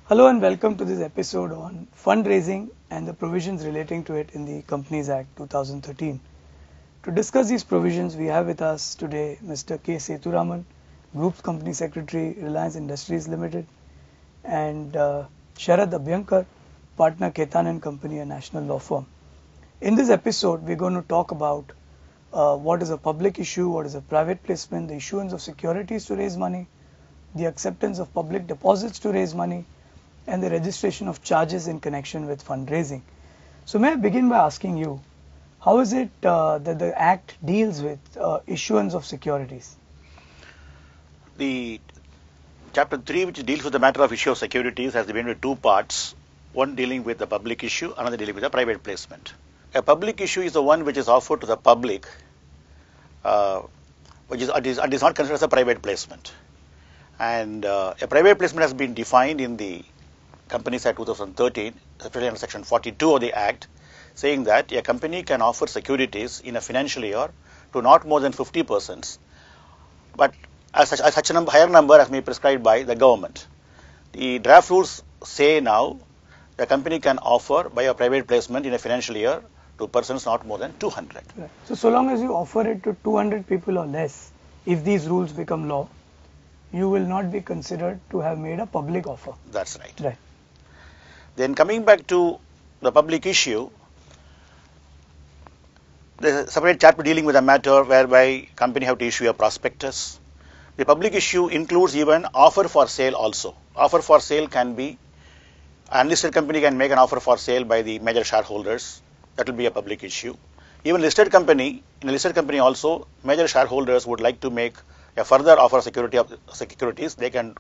Hello and welcome to this episode on fundraising and the provisions relating to it in the Companies Act 2013. To discuss these provisions, we have with us today Mr. K. Sethuraman, Group Company Secretary, Reliance Industries Limited, and Sharad Abhyankar, Partner Ketan and Company, a national law firm. In this episode, we're going to talk about what is a public issue, what is a private placement, the issuance of securities to raise money, the acceptance of public deposits to raise money, and the registration of charges in connection with fundraising. So may I begin by asking you, how is it that the Act deals with issuance of securities? The Chapter 3, which deals with the matter of issue of securities, has divided into two parts, one dealing with the public issue, another dealing with the private placement. A public issue is the one which is offered to the public, which is not considered as a private placement. And a private placement has been defined in the Companies Act 2013, especially under Section 42 of the Act, saying that a company can offer securities in a financial year to not more than 50 persons, but as such a higher number as may be prescribed by the government. The draft rules say now the company can offer by a private placement in a financial year to persons not more than 200. Right. So long as you offer it to 200 people or less, if these rules become law, you will not be considered to have made a public offer. That's right. Right. Then coming back to the public issue, there's a separate chapter dealing with a matter whereby company have to issue a prospectus. The public issue includes even offer for sale also. Offer for sale can be, an unlisted company can make an offer for sale by the major shareholders. That will be a public issue. Even listed company, in a listed company also, major shareholders would like to make a further offer of securities, they can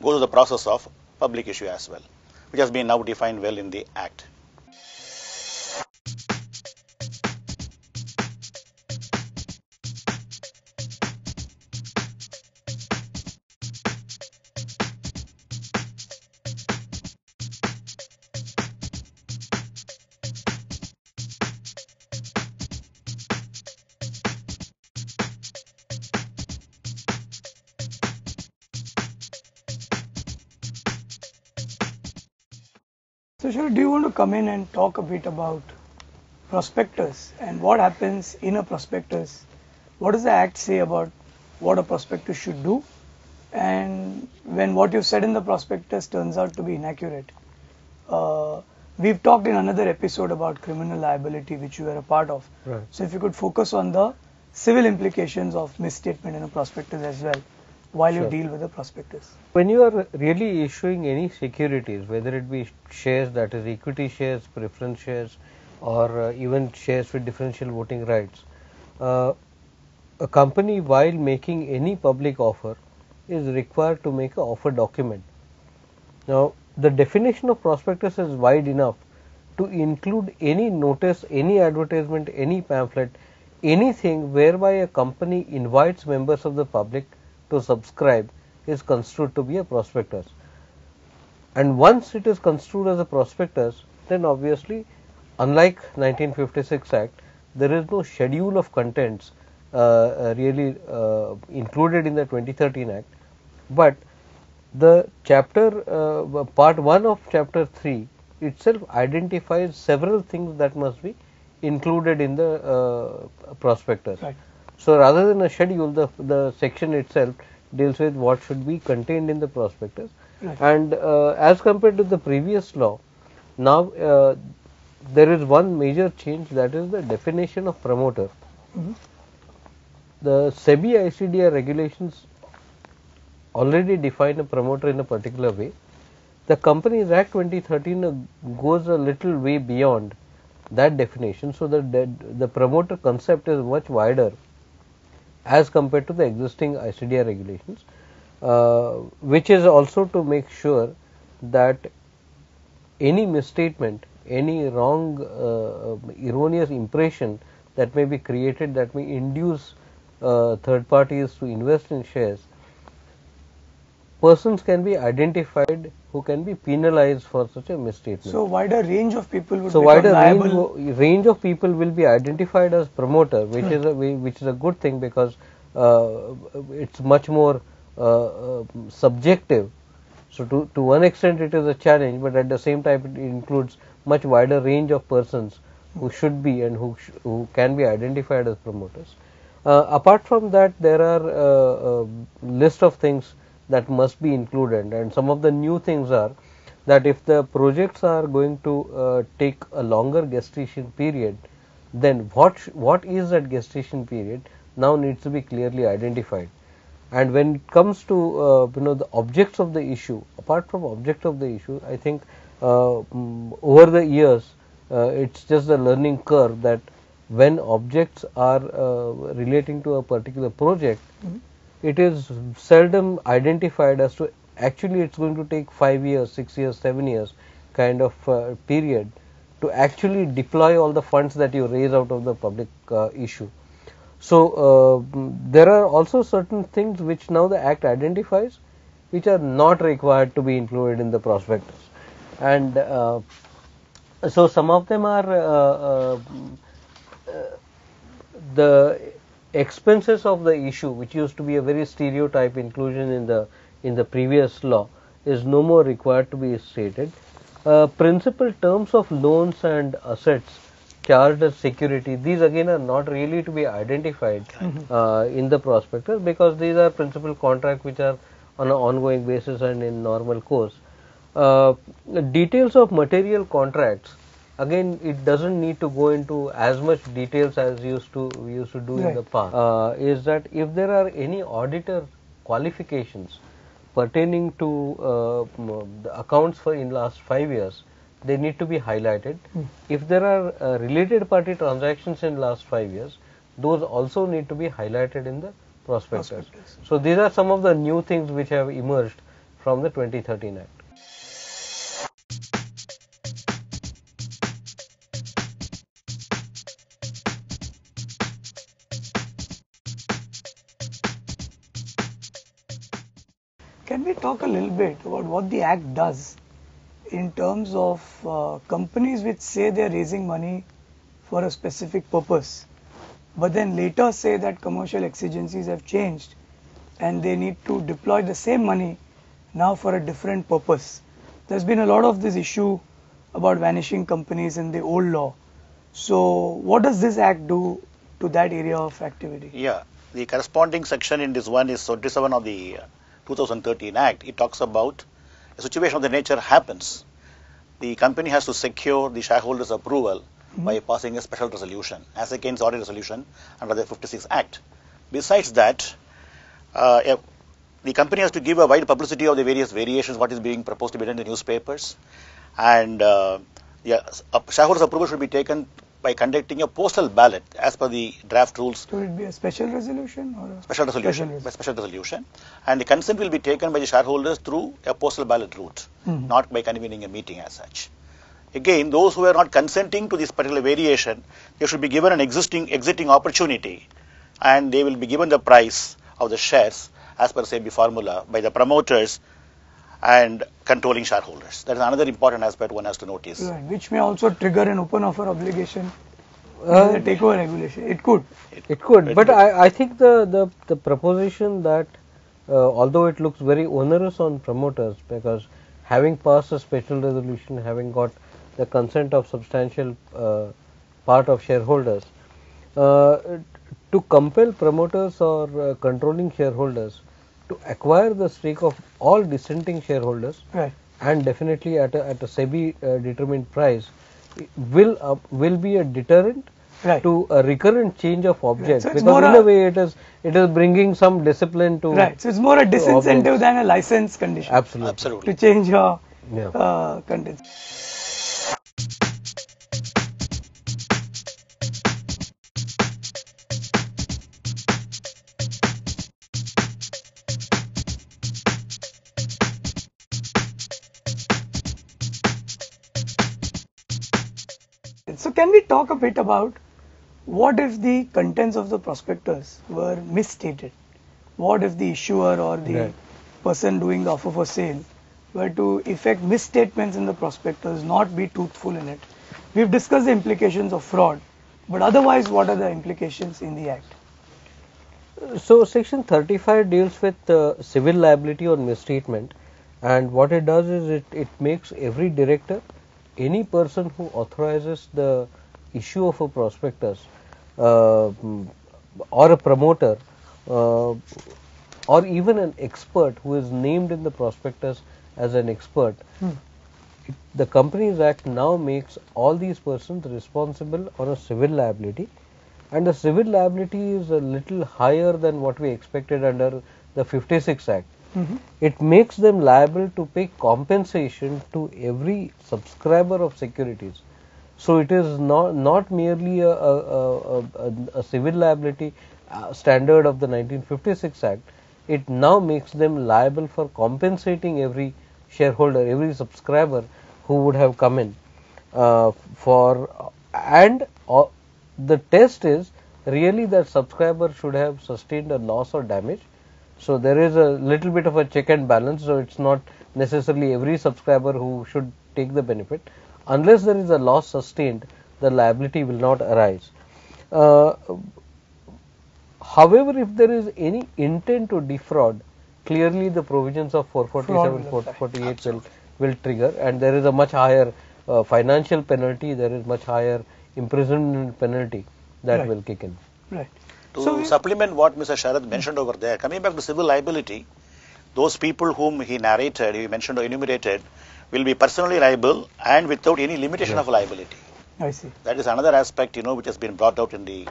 go through the process of public issue as well, which has been now defined well in the Act. So Sharad, do you want to come in and talk a bit about prospectus and what happens in a prospectus? What does the Act say about what a prospectus should do? And when what you said in the prospectus turns out to be inaccurate. We've talked in another episode about criminal liability, which you were a part of. Right. So if you could focus on the civil implications of misstatement in a prospectus as well, while you Sure. deal with the prospectus. When you are really issuing any securities, whether it be shares, that is equity shares, preference shares, or even shares with differential voting rights, a company while making any public offer is required to make an offer document. Now, the definition of prospectus is wide enough to include any notice, any advertisement, any pamphlet, anything whereby a company invites members of the public to subscribe is construed to be a prospectus. And once it is construed as a prospectus, then obviously, unlike 1956 Act, there is no schedule of contents really included in the 2013 Act, but the chapter, part 1 of chapter 3 itself identifies several things that must be included in the prospectus. Right. So rather than a schedule, the section itself deals with what should be contained in the prospectus. Right. And as compared to the previous law, now there is one major change, that is the definition of promoter. Mhm. The SEBI ICDR regulations already define a promoter in a particular way. The Companies Act 2013 goes a little way beyond that definition, so the promoter concept is much wider as compared to the existing ICDR regulations, which is also to make sure that any misstatement, any wrong, erroneous impression that may be created, that may induce third parties to invest in shares, persons can be identified who can be penalized for such a misstatement. So wider range of people would So become wider liable. range of people will be identified as promoter, which is a good thing, because it's much more subjective. So to one extent it is a challenge, but at the same time it includes much wider range of persons who should be and who can be identified as promoters. Apart from that, there are a list of things that must be included, and some of the new things are that if the projects are going to take a longer gestation period, then what is that gestation period now needs to be clearly identified. And when it comes to the objects of the issue, apart from object of the issue, I think over the years it's just a learning curve that when objects are relating to a particular project, it is seldom identified as to actually it's going to take 5 years, 6 years, 7 years kind of period to actually deploy all the funds that you raise out of the public issue. So there are also certain things which now the Act identifies which are not required to be included in the prospectus, and so some of them are the expenses of the issue, which used to be a very stereotype inclusion in the previous law, is no more required to be stated. Principal terms of loans and assets charged as security, these again are not really to be identified in the prospectus, because these are principal contracts which are on an ongoing basis and in normal course. Details of material contracts, again it doesn't need to go into as much details as we used to do in the past. Is that if there are any auditor qualifications pertaining to the accounts for in last 5 years, they need to be highlighted. If there are related party transactions in last 5 years, those also need to be highlighted in the prospectus. So these are some of the new things which have emerged from the 2013 Act. Can we talk a little bit about what the Act does in terms of companies which say they are raising money for a specific purpose, but then later say that commercial exigencies have changed and they need to deploy the same money now for a different purpose? There's been a lot of this issue about vanishing companies in the old law. So what does this Act do to that area of activity? Yeah, the corresponding section in this one is 27 of the 2013 Act. It talks about a situation of the nature happens. The company has to secure the shareholders' approval by passing a special resolution as against ordinary resolution under the 56 Act. Besides that, the company has to give a wide publicity of the various variations what is being proposed to be done in the newspapers, and shareholders' approval should be taken by conducting a postal ballot as per the draft rules. Should it be a special resolution or a special resolution, and the consent will be taken by the shareholders through a postal ballot route, not by convening a meeting as such. Again, those who are not consenting to this particular variation, they should be given an exiting opportunity, and they will be given the price of the shares as per SEBI formula by the promoters and controlling shareholders. That is another important aspect one has to notice. Right, which may also trigger an open offer obligation, the takeover regulation. It could. It could, but I think the proposition that although it looks very onerous on promoters, because having passed a special resolution, having got the consent of substantial part of shareholders, to compel promoters or controlling shareholders to acquire the stake of all dissenting shareholders, right, and definitely at a SEBI determined price, will be a deterrent right, to a recurrent change of objects, right. So because in a way it is bringing some discipline to. Right. So it's more a disincentive than a license condition. Absolutely. To change your Yeah. contents. So can we talk a bit about what if the contents of the prospectus were misstated? What if the issuer or the person doing the offer for sale were to effect misstatements in the prospectus, not be truthful in it? We've discussed the implications of fraud, but otherwise what are the implications in the Act? So section 35 deals with civil liability on misstatement, And what it does is it makes every director, any person who authorizes the issue of a prospectus, or a promoter, or even an expert who is named in the prospectus as an expert, the Companies Act now makes all these persons responsible on a civil liability, and the civil liability is a little higher than what we expected under the 56 Act. It makes them liable to pay compensation to every subscriber of securities. So it is not merely a civil liability standard of the 1956 Act. It now makes them liable for compensating every shareholder, every subscriber who would have come in the test is really that subscriber should have sustained a loss or damage. So there is a little bit of a check and balance. So it's not necessarily every subscriber who should take the benefit. Unless there is a loss sustained, the liability will not arise. However, if there is any intent to defraud, clearly the provisions of 447, 448 will trigger, and there is a much higher financial penalty, there is much higher imprisonment penalty that will kick in. Right. To supplement what Mr. Sharad mentioned over there, coming back to civil liability, those people whom he narrated, he mentioned or enumerated, will be personally liable and without any limitation of liability. I see. That is another aspect, which has been brought out in the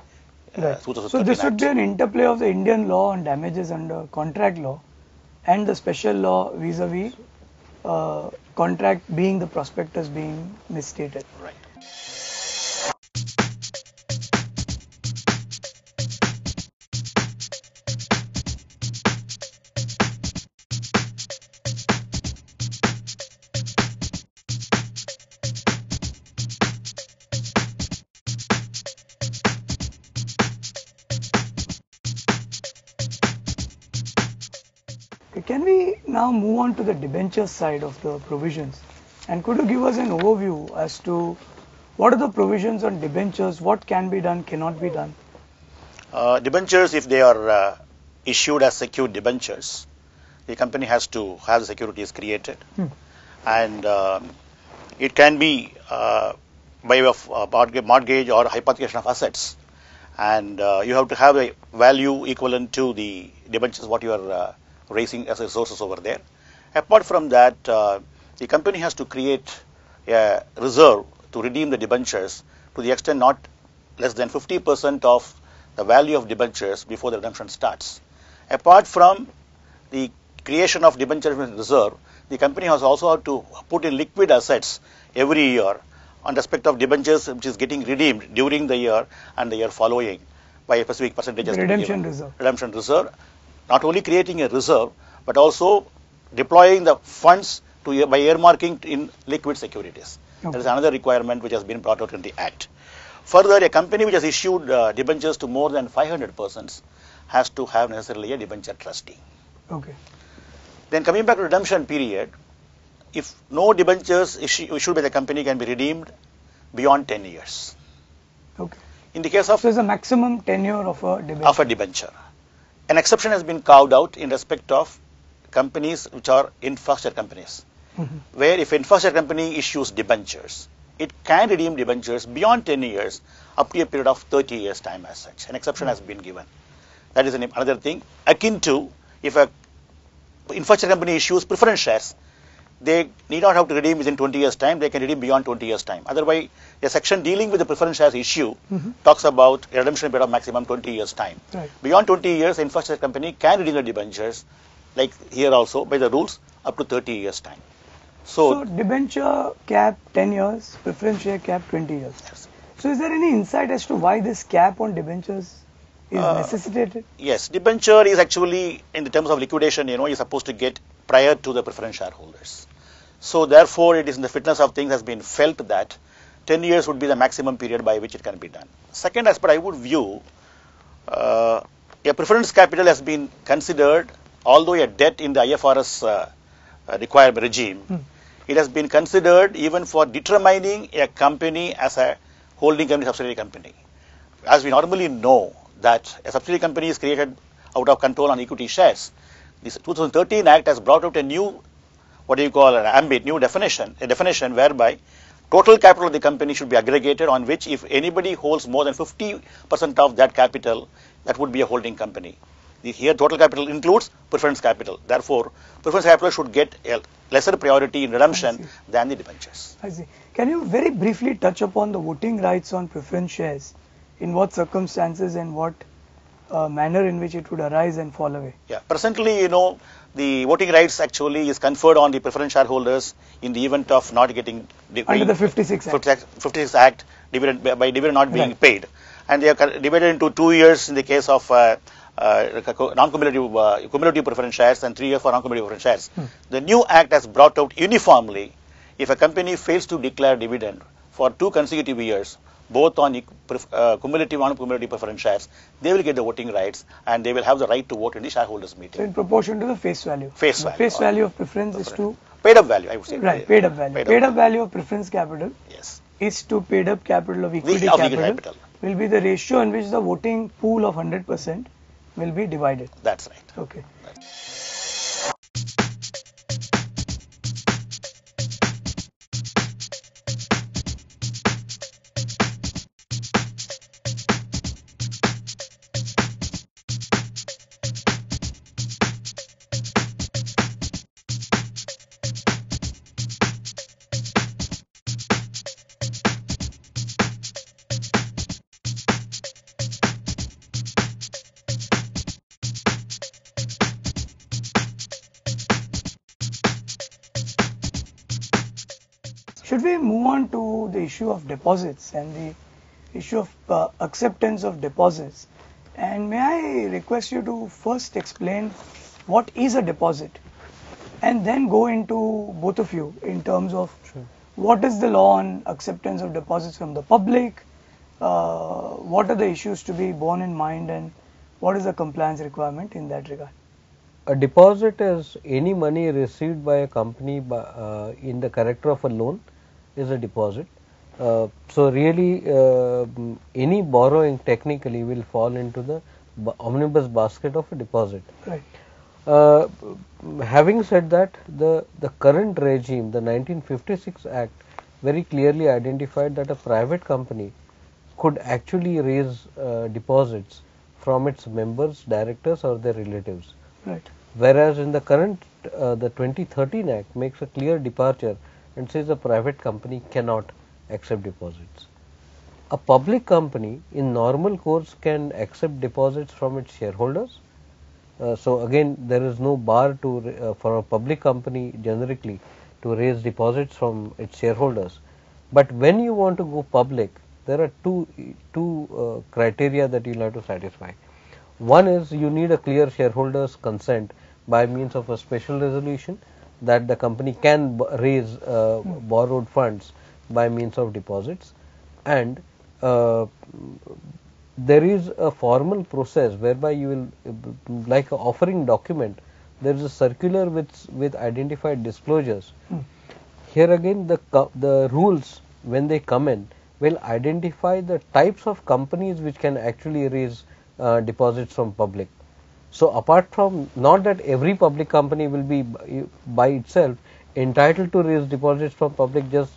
2013 So this would Act. be an interplay of the Indian law on damages under contract law and the special law vis-a-vis contract being the prospectus being misstated. Right. Can we now move on to the debenture side of the provisions? And could you give us an overview as to what are the provisions on debentures, what can be done, cannot be done? Debentures, if they are issued as secured debentures, the company has to have the securities created. And it can be by way of mortgage or hypothecation of assets. And you have to have a value equivalent to the debentures what you are raising as resources over there. Apart from that, the company has to create a reserve to redeem the debentures to the extent not less than 50% of the value of debentures before the redemption starts. Apart from the creation of debenture reserve, the company has also to put in liquid assets every year on respect of debentures which is getting redeemed during the year and the year following by a specific percentage. Redemption reserve. Redemption reserve. Not only creating a reserve, but also deploying the funds by earmarking in liquid securities. Okay. That is another requirement which has been brought out in the Act. Further, a company which has issued debentures to more than 500 persons has to have necessarily a debenture trustee. Okay. Then coming back to redemption period, if no debentures issued by the company can be redeemed beyond 10 years. Okay. In the case of... So, it's a maximum tenure of a debenture. An exception has been carved out in respect of companies which are infrastructure companies, where if infrastructure company issues debentures, it can redeem debentures beyond 10 years up to a period of 30 years time as such. An exception has been given. That is another thing. Akin to if a infrastructure company issues preference shares, they need not have to redeem within 20 years time, they can redeem beyond 20 years time. Otherwise, a section dealing with the preference shares issue talks about a redemption period of maximum 20 years time. Right. Beyond 20 years, infrastructure company can redeem the debentures, like here also by the rules, up to 30 years time. So debenture cap 10 years, preference share cap 20 years. Yes. So is there any insight as to why this cap on debentures is necessitated? Yes, debenture is actually in the terms of liquidation, you're supposed to get prior to the preference shareholders. So therefore, it is in the fitness of things has been felt that 10 years would be the maximum period by which it can be done. Second aspect, I would view a preference capital has been considered, although a debt in the IFRS requirement regime, it has been considered even for determining a company as a holding company, subsidiary company. As we normally know that a subsidiary company is created out of control on equity shares, this 2013 Act has brought out a new what do you call an ambit new definition, a definition whereby total capital of the company should be aggregated, on which if anybody holds more than 50% of that capital, that would be a holding company. Here total capital includes preference capital. Therefore, preference capital should get a lesser priority in redemption than the debentures. I see. Can you very briefly touch upon the voting rights on preference shares? In what circumstances and what manner in which it would arise and fall away? Yeah, presently, the voting rights actually is conferred on the preference shareholders in the event of not getting under the 56 Act. 56 Act dividend by dividend not being paid, and they are divided into 2 years in the case of non-cumulative cumulative preference shares and 3 years for non-cumulative preference shares. The new Act has brought out uniformly if a company fails to declare dividend for 2 consecutive years, both on cumulative and non-cumulative preference shares, they will get the voting rights and they will have the right to vote in the shareholders meeting. So in proportion to the face value. Face the value. Face value of preference is to paid up value, I would say. Right, paid up value. Paid up value of preference capital yes. is to paid up capital of equity capital. Will be the ratio in which the voting pool of 100% will be divided. That's right. Okay. Should we move on to the issue of deposits and the issue of acceptance of deposits? And may I request you to first explain what is a deposit and then go into both of you in terms of what is the law on acceptance of deposits from the public, what are the issues to be borne in mind, and what is the compliance requirement in that regard? A deposit is any money received by a company in the character of a loan is a deposit. So really any borrowing technically will fall into the omnibus basket of a deposit. Right. Having said that, the current regime, the 1956 Act, very clearly identified that a private company could actually raise deposits from its members, directors or their relatives. Right. Whereas in the current, the 2013 Act makes a clear departure and says a private company cannot accept deposits. A public company in normal course can accept deposits from its shareholders. So again, there is no bar to for a public company generically to raise deposits from its shareholders. But when you want to go public, there are two criteria that you'll have to satisfy. One is you need a clear shareholders' consent by means of a special resolution that the company can raise borrowed funds by means of deposits, and there is a formal process whereby you will, like an offering document, there is a circular with identified disclosures. Here again the rules when they come in will identify the types of companies which can actually raise deposits from public. So apart from, not that every public company will be by itself entitled to raise deposits from public just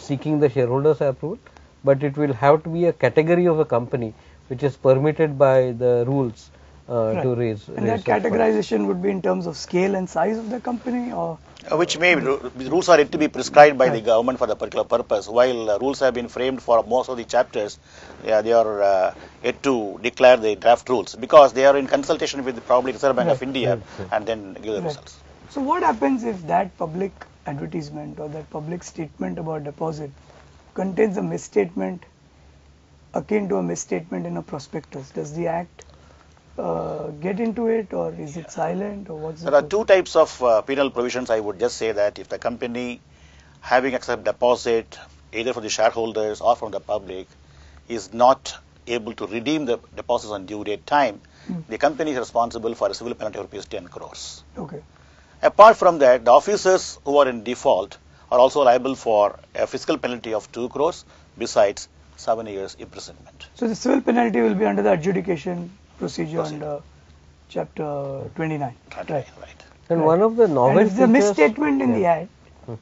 seeking the shareholders' approval, but it will have to be a category of a company which is permitted by the rules to raise. And that categorization would be in terms of scale and size of the company, or which may rules are yet to be prescribed by the government for the particular purpose. While rules have been framed for most of the chapters, they are yet to declare the draft rules because they are in consultation with probably Reserve Bank of India and then give the results. So what happens if that public advertisement or that public statement about deposit contains a misstatement akin to a misstatement in a prospectus? Does the Act get into it, or is it silent, or what's There are two types of penal provisions. I would just say that if the company having accepted deposit either from the shareholders or from the public is not able to redeem the deposits on due date time, the company is responsible for a civil penalty of rupees 10 crores. Okay. Apart from that, the officers who are in default are also liable for a fiscal penalty of 2 crores besides 7 years imprisonment. So the civil penalty will be under the adjudication procedure under Chapter 29. Right. And one of the novel And if the features, misstatement in the yeah. act,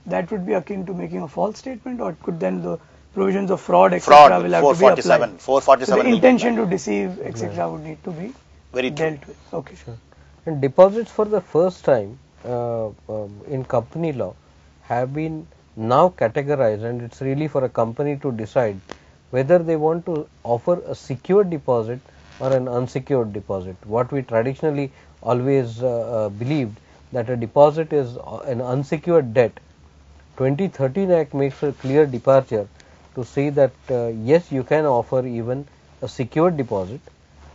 that would be akin to making a false statement, or could then the provisions of fraud, etc., Fraud, will have to be 447, applied. 447 So the will be intention applied. to deceive, etc., would need to be Very true. dealt with. Okay. Sure. And deposits for the first time in company law have been now categorized, and it's really for a company to decide whether they want to offer a secured deposit or an unsecured deposit. What we traditionally always believed, that a deposit is an unsecured debt. 2013 Act makes a clear departure to say that yes, you can offer even a secured deposit.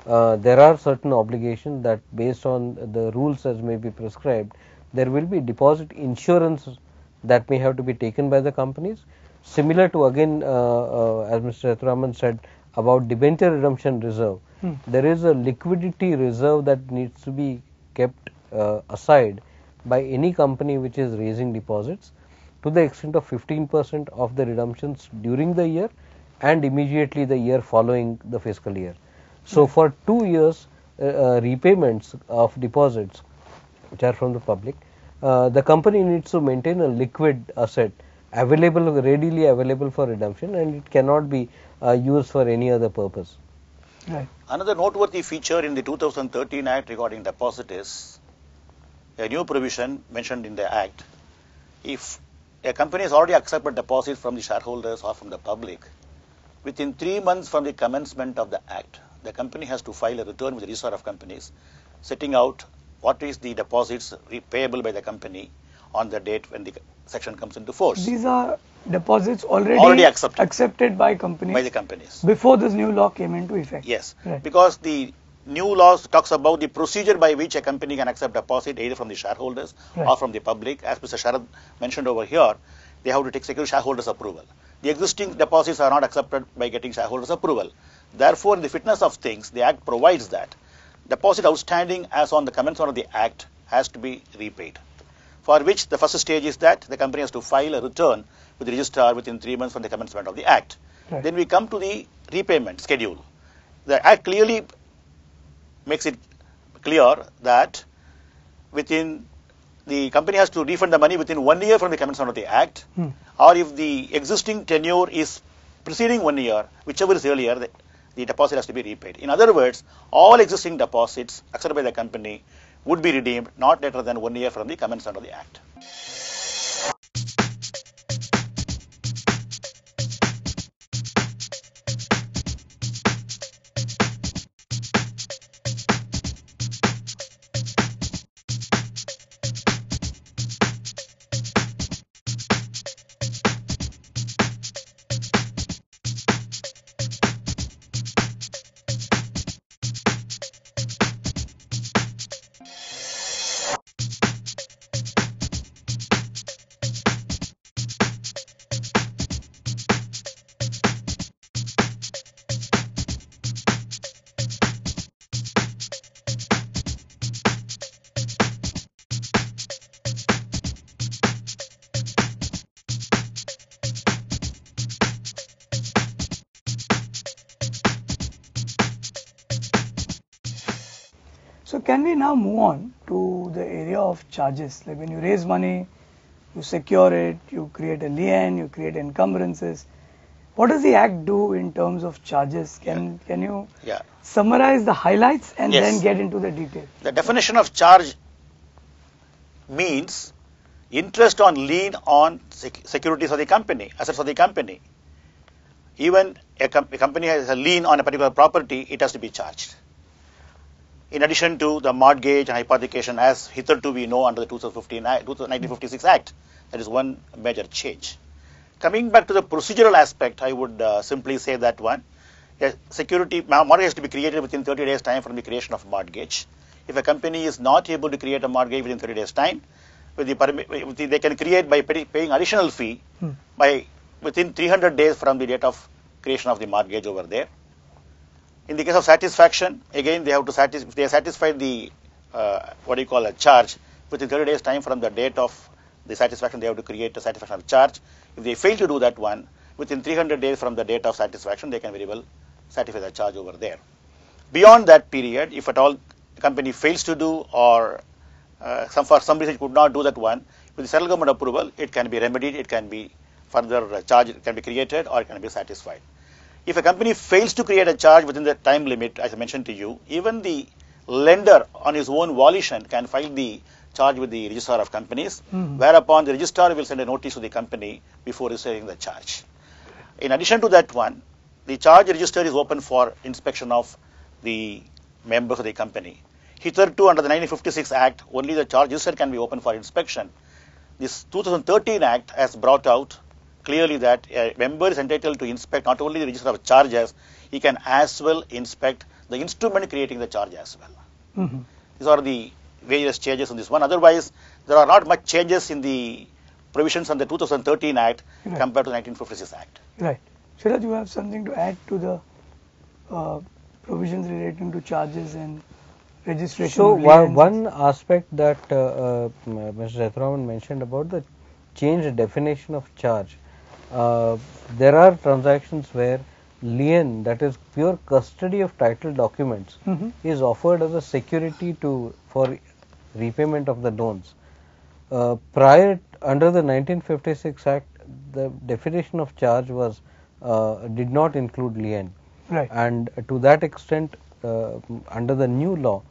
There are certain obligations that, based on the rules as may be prescribed, there will be deposit insurance that may have to be taken by the companies. Similar to, again, as Mr. Sethuraman said about debenture redemption reserve, there is a liquidity reserve that needs to be kept aside by any company which is raising deposits, to the extent of 15% of the redemptions during the year and immediately the year following the fiscal year. So for 2 years, repayments of deposits which are from the public, the company needs to maintain a liquid asset readily available for redemption, and it cannot be used for any other purpose. Right. Another noteworthy feature in the 2013 Act regarding deposit is a new provision mentioned in the Act. If a company has already accepted deposits from the shareholders or from the public, within 3 months from the commencement of the Act, the company has to file a return with the Registrar of Companies, setting out what is the deposits payable by the company on the date when the section comes into force. These are deposits already accepted by companies. By the companies. Before this new law came into effect. Yes, Right. because the new law talks about the procedure by which a company can accept deposit either from the shareholders or from the public. As Mr. Sharad mentioned over here, they have to take secure shareholders' approval. The existing deposits are not accepted by getting shareholders' approval. Therefore, in the fitness of things, the Act provides that deposit outstanding as on the commencement of the Act has to be repaid, for which the first stage is that the company has to file a return with the registrar within 3 months from the commencement of the Act. Right. Then we come to the repayment schedule. The Act clearly makes it clear that within the company has to refund the money within 1 year from the commencement of the Act, or if the existing tenure is preceding 1 year, whichever is earlier, the deposit has to be repaid. In other words, all existing deposits accepted by the company would be redeemed not later than 1 year from the commencement of the Act. So can we now move on to the area of charges? Like when you raise money, you secure it, you create a lien, you create encumbrances. What does the Act do in terms of charges? Can you summarize the highlights and then get into the detail? The definition of charge means interest on lien on securities of the company, assets of the company. Even a company has a lien on a particular property, it has to be charged. In addition to the mortgage and hypothecation, as hitherto we know under the 1956 Act, that is one major change. Coming back to the procedural aspect, I would simply say that one, a mortgage has to be created within 30 days time from the creation of mortgage. If a company is not able to create a mortgage within 30 days time, they can create by paying additional fee by within 300 days from the date of creation of the mortgage over there. In the case of satisfaction, again they have to if they satisfy the a charge within 30 days time from the date of the satisfaction, they have to create a satisfaction charge. If they fail to do that one, within 300 days from the date of satisfaction, they can very well satisfy the charge over there. Beyond that period, if at all the company fails to do or for some reason it could not do that one, with the central government approval, it can be remedied, it can be further charge can be created, or it can be satisfied. If a company fails to create a charge within the time limit, as I mentioned to you, even the lender on his own volition can file the charge with the registrar of companies, whereupon the registrar will send a notice to the company before receiving the charge. In addition to that one, the charge register is open for inspection of the members of the company. Hitherto, under the 1956 Act, only the charge register can be open for inspection. This 2013 Act has brought out clearly that a member is entitled to inspect not only the register of charges, he can as well inspect the instrument creating the charge as well. These are the various changes in this one. Otherwise, there are not much changes in the provisions on the 2013 Act compared to the 1956 Act. Right. Sharad, you have something to add to the provisions relating to charges and registration? So, one aspect that Mr. Sethuraman mentioned about the changed definition of charge. There are transactions where lien, that is pure custody of title documents, is offered as a security for repayment of the loans. Prior, under the 1956 Act, the definition of charge was did not include lien. Right. And to that extent, under the new law,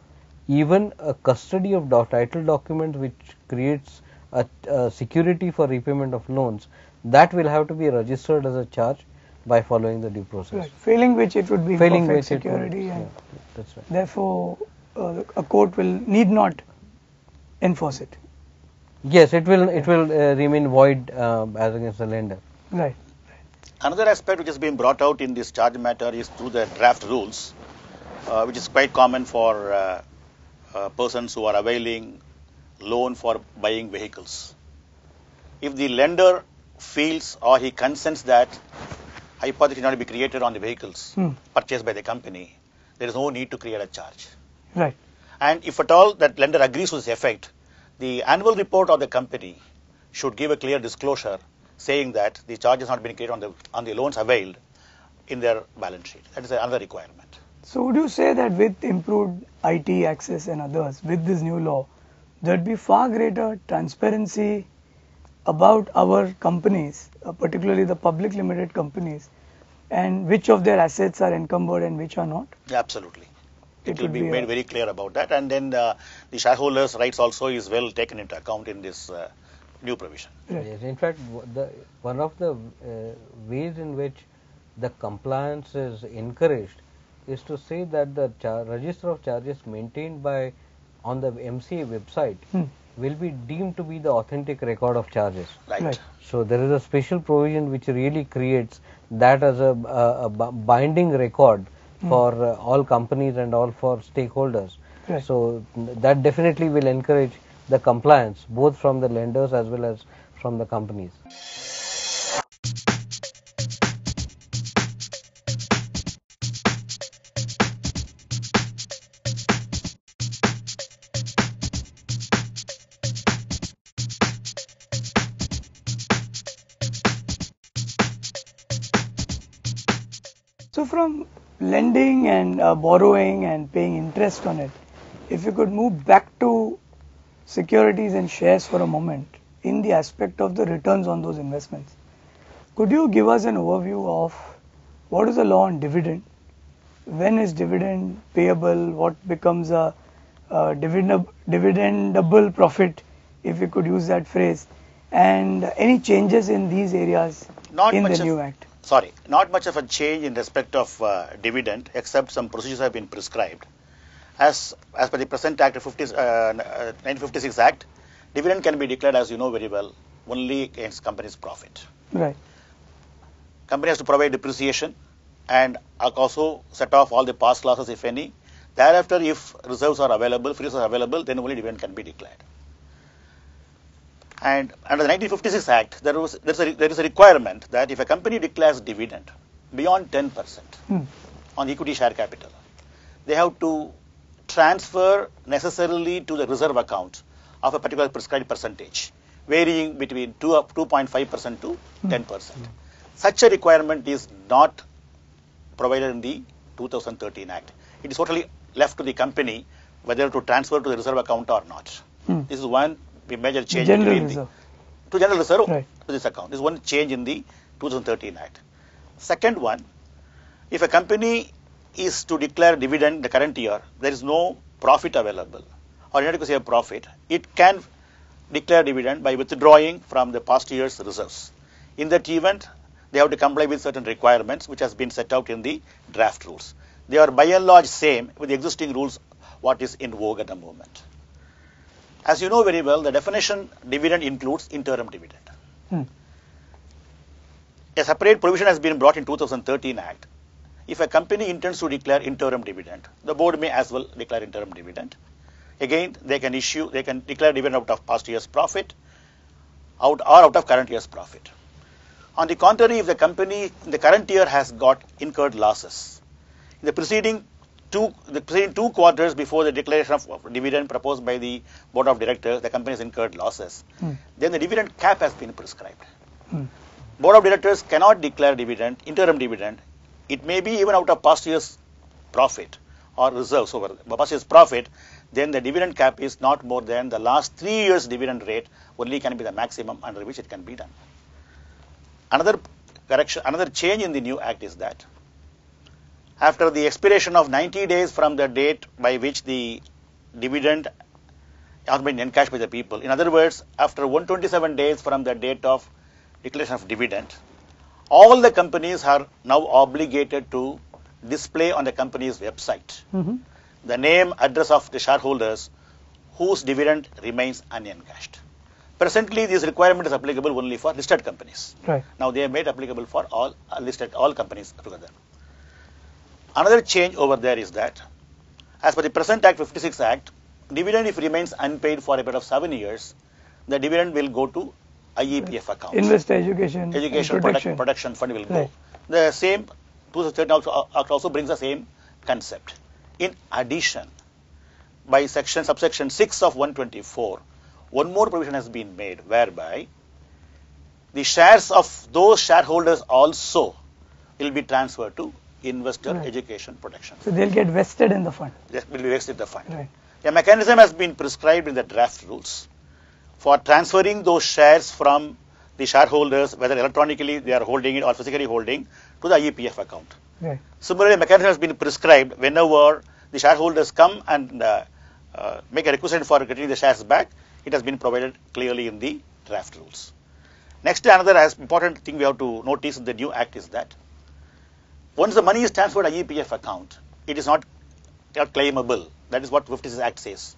even a custody of title documents which creates a security for repayment of loans, that will have to be registered as a charge by following the due process. Right. Failing which it would be Failing perfect which security, it would, and that's right. therefore a court will need not enforce it. Yes, it will remain void as against the lender. Right. Another aspect which has been brought out in this charge matter is through the draft rules, which is quite common for persons who are availing loan for buying vehicles. If the lender feels or he consents that hypothesis cannot be created on the vehicles purchased by the company, there is no need to create a charge. Right. And if at all that lender agrees with this effect, the annual report of the company should give a clear disclosure saying that the charge has not been created on the loans availed in their balance sheet. That is another requirement. So would you say that with improved IT access and others, with this new law, there would be far greater transparency about our companies, particularly the public limited companies, and which of their assets are encumbered and which are not? Absolutely. It will would be be made very clear about that, and then the shareholders' rights also is well taken into account in this new provision. Right. Yes, in fact, one of the ways in which the compliance is encouraged is to say that the register of charges maintained on the MCA website will be deemed to be the authentic record of charges. Right. So there is a special provision which really creates that as a binding record for all companies and all for stakeholders. Right. So that definitely will encourage the compliance both from the lenders as well as from the companies. So from lending and borrowing and paying interest on it, if you could move back to securities and shares for a moment in the aspect of the returns on those investments, could you give us an overview of what is the law on dividend? When is dividend payable? What becomes a dividendable profit, if you could use that phrase, and any changes in these areas in the new Act? Not much of a change in respect of dividend, except some procedures have been prescribed. As per the present Act, 1956 Act, dividend can be declared, as you know very well, only against company's profit. Right. Company has to provide depreciation and also set off all the past losses, if any. Thereafter, if reserves are available, free reserves are available, then only dividend can be declared. And under the 1956 Act, there is a requirement that if a company declares dividend beyond 10% on equity share capital, they have to transfer necessarily to the reserve account of a particular prescribed percentage, varying between 2.5% to 10%. Such a requirement is not provided in the 2013 Act. It is totally left to the company whether to transfer to the reserve account or not. This is one major change General between Reserve. to General Reserve Right. to this account. This is one change in the 2013 Act. Second one, if a company is to declare dividend the current year, there is no profit available or inadequacy of profit, it can declare dividend by withdrawing from the past year's reserves. In that event, they have to comply with certain requirements which has been set out in the draft rules. They are by and large same with the existing rules what is in vogue at the moment. As you know very well, the definition dividend includes interim dividend. Hmm. A separate provision has been brought in 2013 Act. If a company intends to declare interim dividend, the board may as well declare interim dividend. Again, they can declare dividend out of past year's profit out of current year's profit. On the contrary, if the company in the current year has got incurred losses, in the preceding two quarters before the declaration of dividend proposed by the board of directors, the company has incurred losses, then the dividend cap has been prescribed. Board of directors cannot declare dividend, interim dividend. It may be even out of past year's profit or reserves over past year's profit. Then the dividend cap is not more than the last 3 years dividend rate, only can be the maximum under which it can be done. Another change in the new act is that after the expiration of 90 days from the date by which the dividend has been encashed by the people, in other words, after 127 days from the date of declaration of dividend, all the companies are now obligated to display on the company's website the name, address of the shareholders whose dividend remains unencashed. Presently, this requirement is applicable only for listed companies. Right. Now they are made applicable for all companies together. Another change over there is that, as per the present Act 56 Act, dividend if remains unpaid for a period of 7 years, the dividend will go to IEPF account. Investor Education Protection Fund will go. Right. The same 2013 Act also brings the same concept. In addition, by subsection 6 of 124, one more provision has been made whereby the shares of those shareholders also will be transferred to Investor Education Protection Fund. So they'll get vested in the fund. They will be vested in the fund. Right. A mechanism has been prescribed in the draft rules for transferring those shares from the shareholders, whether electronically they are holding it or physically holding, to the IEPF account. Right. Similarly, a mechanism has been prescribed whenever the shareholders come and make a request for getting the shares back. It has been provided clearly in the draft rules. Next, another important thing we have to notice in the new act is that once the money is transferred to IEPF account, it is not claimable. That is what 56 Act says.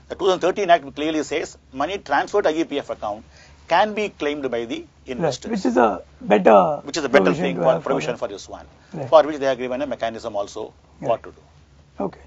The 2013 Act clearly says money transferred to IEPF account can be claimed by the investors. Right. Which is a better provision for this one, right. for which they are given a mechanism also what to do. Okay.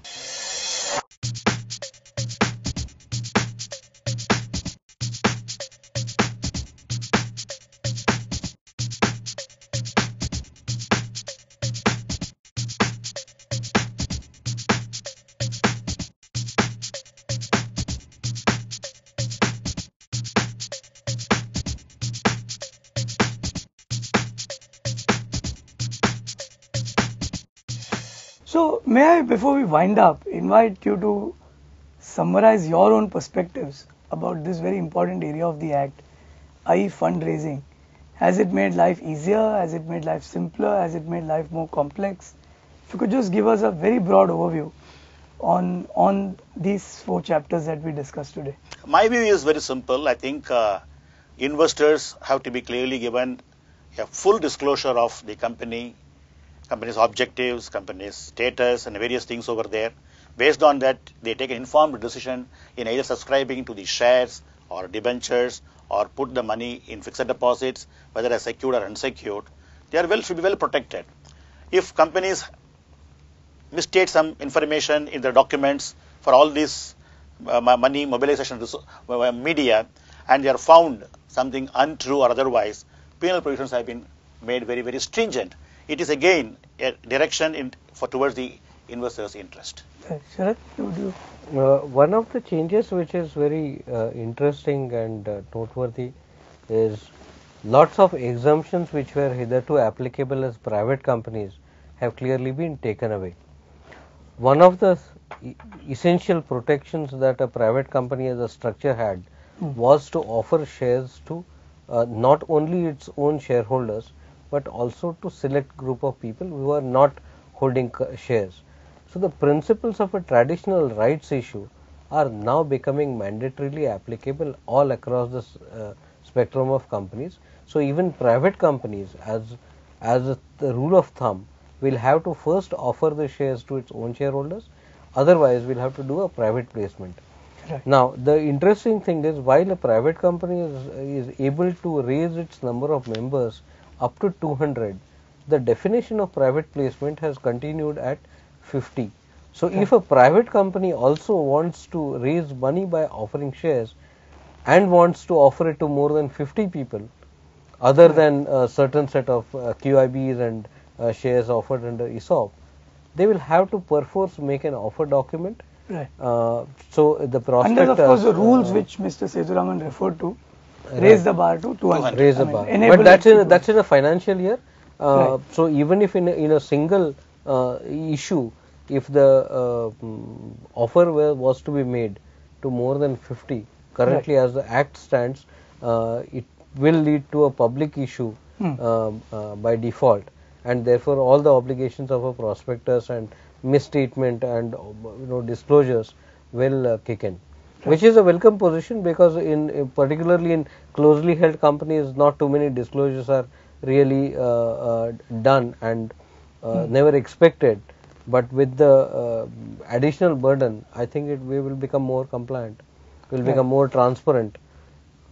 So, may I, before we wind up, invite you to summarize your own perspectives about this very important area of the Act, i.e. fundraising. Has it made life easier? Has it made life simpler? Has it made life more complex? If you could just give us a very broad overview on these 4 chapters that we discussed today. My view is very simple. I think investors have to be clearly given a full disclosure of the company's objectives, company's status, and various things over there. Based on that, they take an informed decision in either subscribing to the shares or debentures or put the money in fixed deposits, whether as secured or unsecured. Should be well protected. If companies misstate some information in their documents for all this money mobilization media, and they are found something untrue or otherwise, penal provisions have been made very, very stringent. It is again a direction towards the investor's interest. Sharath, would you? One of the changes which is very interesting and noteworthy is lots of exemptions which were hitherto applicable as private companies have clearly been taken away. One of the essential protections that a private company as a structure had was to offer shares to not only its own shareholders but also to select group of people who are not holding shares. So the principles of a traditional rights issue are now becoming mandatorily applicable all across the spectrum of companies. So even private companies, as the rule of thumb, will have to first offer the shares to its own shareholders. Otherwise, we'll have to do a private placement. Right. Now, the interesting thing is, while a private company is able to raise its number of members up to 200, the definition of private placement has continued at 50. So, if a private company also wants to raise money by offering shares and wants to offer it to more than 50 people, other than a certain set of QIBs and shares offered under ESOP, they will have to perforce make an offer document. Right. So the prospectus, Under, of course, the rules which Mr. Sethuraman referred to, raise the bar to 200. raise the bar. enable But that's it to in a financial year. Right. So even if in a single issue, if the offer was to be made to more than 50, currently as the Act stands, it will lead to a public issue by default, and therefore all the obligations of a prospectus and misstatement and disclosures will kick in, which is a welcome position, because particularly in closely held companies, not too many disclosures are really done and never expected. But with the additional burden, I think we will become more compliant, will become more transparent.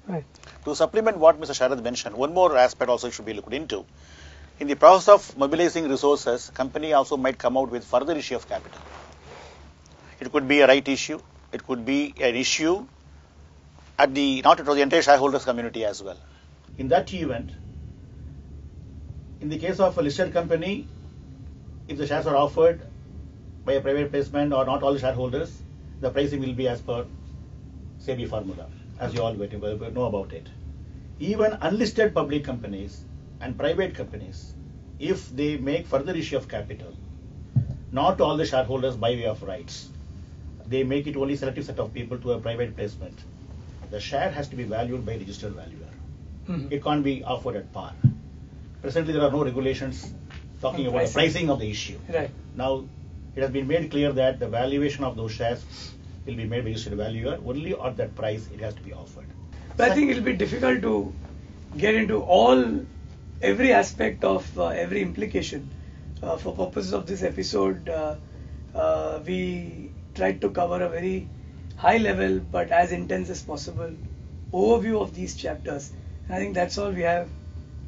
Right. To supplement what Mr. Sharad mentioned, one more aspect also should be looked into. In the process of mobilizing resources, company also might come out with further issue of capital. It could be a right issue. It could be an issue at not to the entire shareholders community as well. In that event, in the case of a listed company, if the shares are offered by a private placement or not all the shareholders, the pricing will be as per SEBI formula, as you all know about it. Even unlisted public companies and private companies, if they make further issue of capital, not to all the shareholders by way of rights, they make it only selective set of people to a private placement, the share has to be valued by registered valuer. It can't be offered at par. Presently, there are no regulations talking about the pricing of the issue. Right. Now, it has been made clear that the valuation of those shares will be made by registered valuer. Only at that price it has to be offered. But I think it will be difficult to get into every aspect of every implication. For purposes of this episode, we tried to cover a very high level but as intense as possible overview of these chapters. And I think that's all we have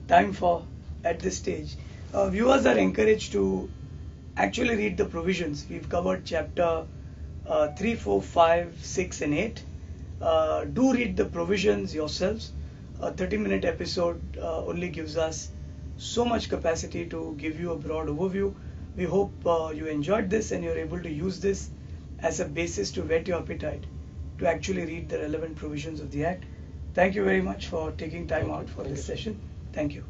time for at this stage. Viewers are encouraged to actually read the provisions. We've covered chapter 3, 4, 5, 6 and 8. Do read the provisions yourselves. A 30-minute episode only gives us so much capacity to give you a broad overview. We hope you enjoyed this and you're able to use this as a basis to whet your appetite to actually read the relevant provisions of the Act. Thank you very much for taking time out for this session. Thank you.